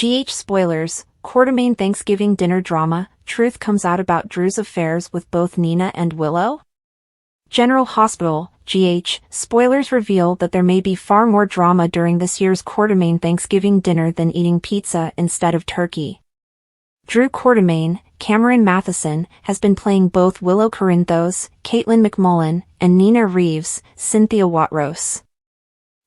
Spoilers, Quartermaine Thanksgiving dinner drama, truth comes out about Drew's affairs with both Nina and Willow? General Hospital, spoilers reveal that there may be far more drama during this year's Quartermaine Thanksgiving dinner than eating pizza instead of turkey. Drew Quartermaine, Cameron Matheson, has been playing both Willow Corinthos, Caitlin McMullen, and Nina Reeves, Cynthia Watrous.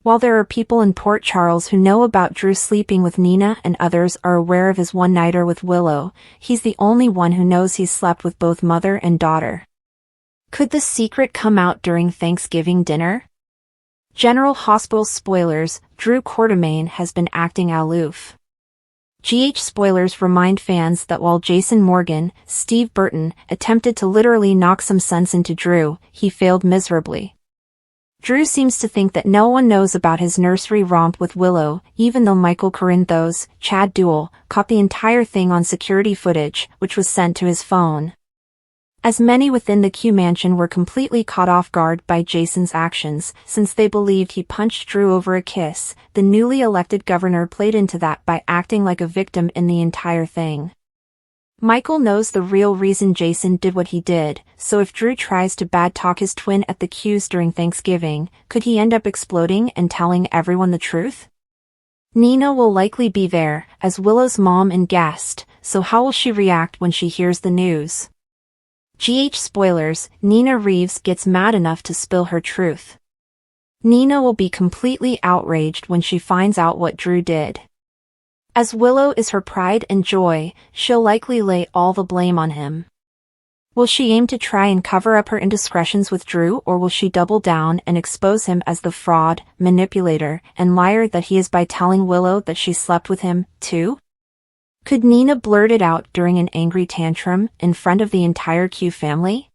While there are people in Port Charles who know about Drew sleeping with Nina and others are aware of his one-nighter with Willow, he's the only one who knows he's slept with both mother and daughter. Could the secret come out during Thanksgiving dinner? General Hospital spoilers, Drew Quartermaine has been acting aloof. Spoilers remind fans that while Jason Morgan, Steve Burton, attempted to literally knock some sense into Drew, he failed miserably. Drew seems to think that no one knows about his nursery romp with Willow, even though Michael Corinthos, Chad Duell, caught the entire thing on security footage, which was sent to his phone. As many within the Q mansion were completely caught off guard by Jason's actions, since they believed he punched Drew over a kiss, the newly elected governor played into that by acting like a victim in the entire thing. Michael knows the real reason Jason did what he did, so if Drew tries to bad-talk his twin at the Q's during Thanksgiving, could he end up exploding and telling everyone the truth? Nina will likely be there, as Willow's mom and guest, so how will she react when she hears the news? Spoilers, Nina Reeves gets mad enough to spill her truth. Nina will be completely outraged when she finds out what Drew did. As Willow is her pride and joy, she'll likely lay all the blame on him. Will she aim to try and cover up her indiscretions with Drew, or will she double down and expose him as the fraud, manipulator, and liar that he is by telling Willow that she slept with him, too? Could Nina blurt it out during an angry tantrum in front of the entire Q family?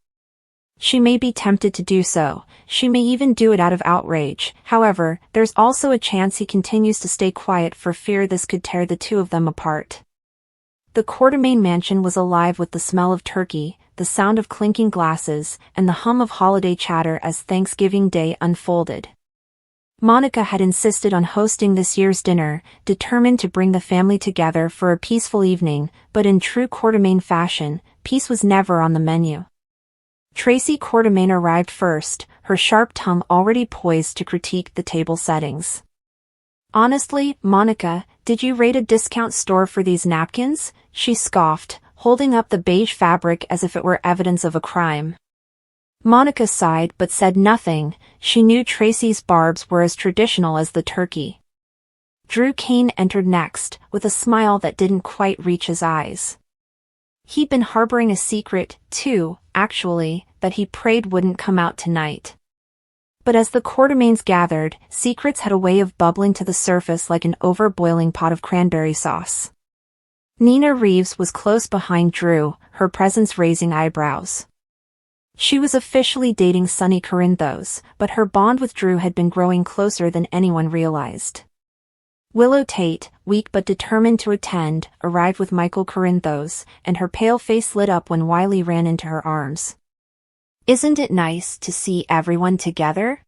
She may be tempted to do so, she may even do it out of outrage. However, there's also a chance he continues to stay quiet for fear this could tear the two of them apart. The Quartermaine mansion was alive with the smell of turkey, the sound of clinking glasses, and the hum of holiday chatter as Thanksgiving Day unfolded. Monica had insisted on hosting this year's dinner, determined to bring the family together for a peaceful evening, but in true Quartermaine fashion, peace was never on the menu. Tracy Quartermaine arrived first, her sharp tongue already poised to critique the table settings. "Honestly, Monica, did you raid a discount store for these napkins?" she scoffed, holding up the beige fabric as if it were evidence of a crime. Monica sighed but said nothing. She knew Tracy's barbs were as traditional as the turkey. Drew Cain entered next, with a smile that didn't quite reach his eyes. He'd been harboring a secret, too, actually, that he prayed wouldn't come out tonight. But as the Quartermaines gathered, secrets had a way of bubbling to the surface like an over-boiling pot of cranberry sauce. Nina Reeves was close behind Drew, her presence raising eyebrows. She was officially dating Sonny Corinthos, but her bond with Drew had been growing closer than anyone realized. Willow Tate, weak but determined to attend, arrived with Michael Corinthos, and her pale face lit up when Wiley ran into her arms. "Isn't it nice to see everyone together?"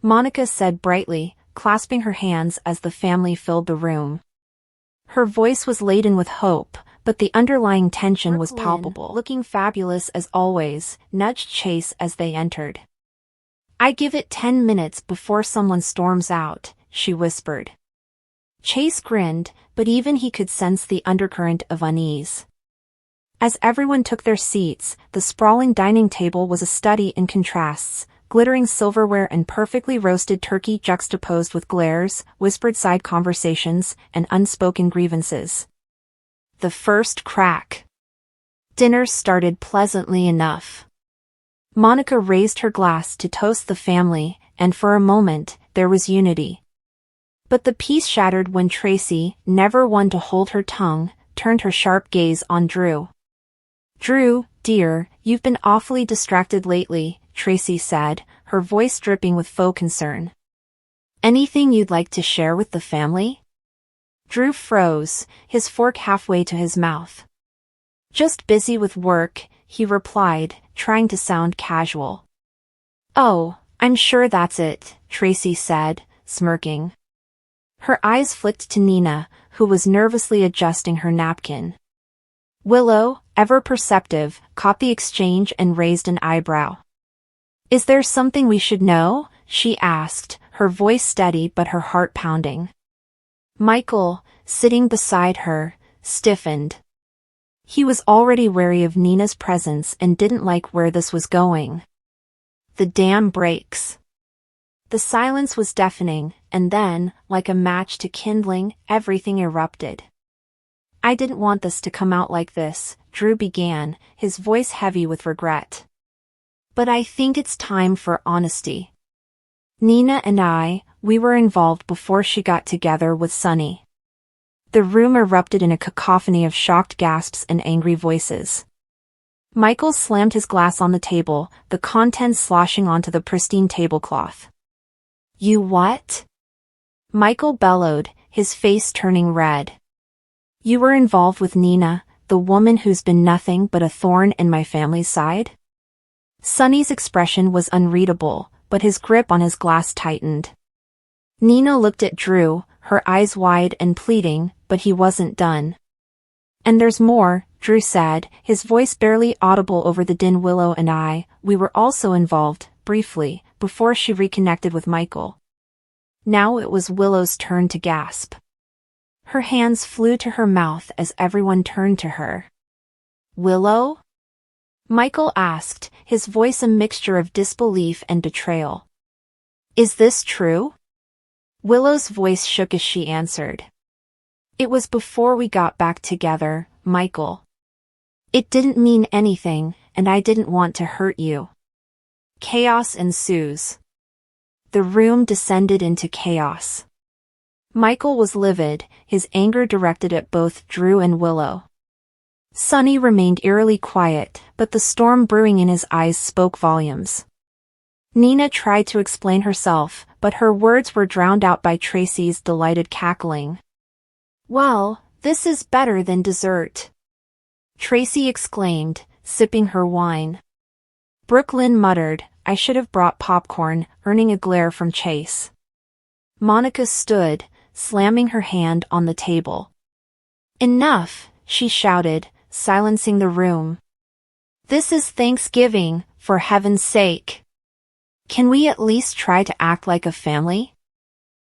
Monica said brightly, clasping her hands as the family filled the room. Her voice was laden with hope, but the underlying tension was palpable. Looking fabulous as always, nudged Chase as they entered. "I give it 10 minutes before someone storms out," she whispered. Chase grinned, but even he could sense the undercurrent of unease. As everyone took their seats, the sprawling dining table was a study in contrasts, glittering silverware and perfectly roasted turkey juxtaposed with glares, whispered side conversations, and unspoken grievances. The first crack. Dinner started pleasantly enough. Monica raised her glass to toast the family, and for a moment, there was unity. But the peace shattered when Tracy, never one to hold her tongue, turned her sharp gaze on Drew. "Drew, dear, you've been awfully distracted lately," Tracy said, her voice dripping with faux concern. "Anything you'd like to share with the family?" Drew froze, his fork halfway to his mouth. "Just busy with work," he replied, trying to sound casual. "Oh, I'm sure that's it," Tracy said, smirking. Her eyes flicked to Nina, who was nervously adjusting her napkin. Willow, ever perceptive, caught the exchange and raised an eyebrow. "Is there something we should know?" she asked, her voice steady but her heart pounding. Michael, sitting beside her, stiffened. He was already wary of Nina's presence and didn't like where this was going. The dam breaks. The silence was deafening, and then, like a match to kindling, everything erupted. "I didn't want this to come out like this," Drew began, his voice heavy with regret. "But I think it's time for honesty. Nina and we were involved before she got together with Sonny." The room erupted in a cacophony of shocked gasps and angry voices. Michael slammed his glass on the table, the contents sloshing onto the pristine tablecloth. "You what?" Michael bellowed, his face turning red. "You were involved with Nina, the woman who's been nothing but a thorn in my family's side?" Sonny's expression was unreadable, but his grip on his glass tightened. Nina looked at Drew, her eyes wide and pleading, but he wasn't done. "And there's more," Drew said, his voice barely audible over the din. "Willow and we were also involved, briefly, before she reconnected with Michael." Now it was Willow's turn to gasp. Her hands flew to her mouth as everyone turned to her. "Willow?" Michael asked, his voice a mixture of disbelief and betrayal. "Is this true?" Willow's voice shook as she answered. "It was before we got back together, Michael. It didn't mean anything, and I didn't want to hurt you." Chaos ensues. The room descended into chaos. Michael was livid, his anger directed at both Drew and Willow. Sonny remained eerily quiet, but the storm brewing in his eyes spoke volumes. Nina tried to explain herself, but her words were drowned out by Tracy's delighted cackling. "Well, this is better than dessert," Tracy exclaimed, sipping her wine. Brooklyn muttered, "I should have brought popcorn," earning a glare from Chase. Monica stood, slamming her hand on the table. "Enough," she shouted, silencing the room. "This is Thanksgiving, for heaven's sake. Can we at least try to act like a family?"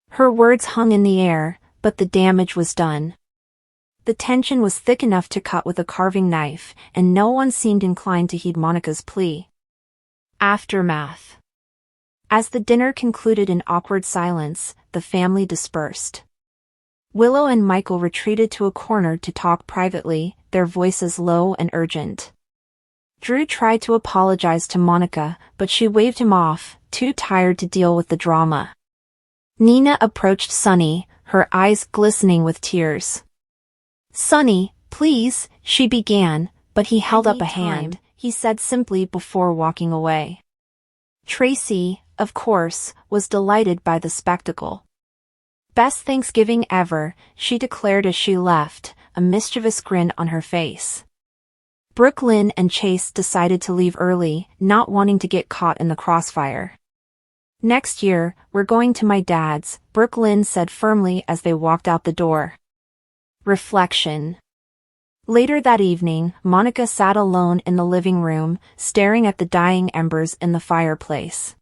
Her words hung in the air, but the damage was done. The tension was thick enough to cut with a carving knife, and no one seemed inclined to heed Monica's plea. Aftermath. As the dinner concluded in awkward silence, the family dispersed. Willow and Michael retreated to a corner to talk privately, their voices low and urgent. Drew tried to apologize to Monica, but she waved him off, too tired to deal with the drama. Nina approached Sonny, her eyes glistening with tears. "Sonny, please," she began, but he held up a hand, he said simply before walking away. Tracy, of course, was delighted by the spectacle. "Best Thanksgiving ever," she declared as she left, a mischievous grin on her face. Brooklyn and Chase decided to leave early, not wanting to get caught in the crossfire. "Next year, we're going to my dad's," Brooklyn said firmly as they walked out the door. Reflection. Later that evening, Monica sat alone in the living room, staring at the dying embers in the fireplace.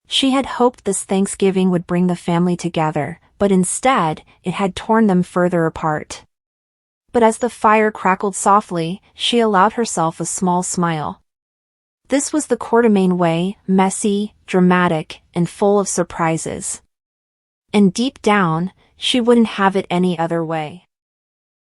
She had hoped this Thanksgiving would bring the family together, but instead, it had torn them further apart. But as the fire crackled softly, she allowed herself a small smile. This was the Quartermaine way, messy, dramatic, and full of surprises. And deep down, she wouldn't have it any other way.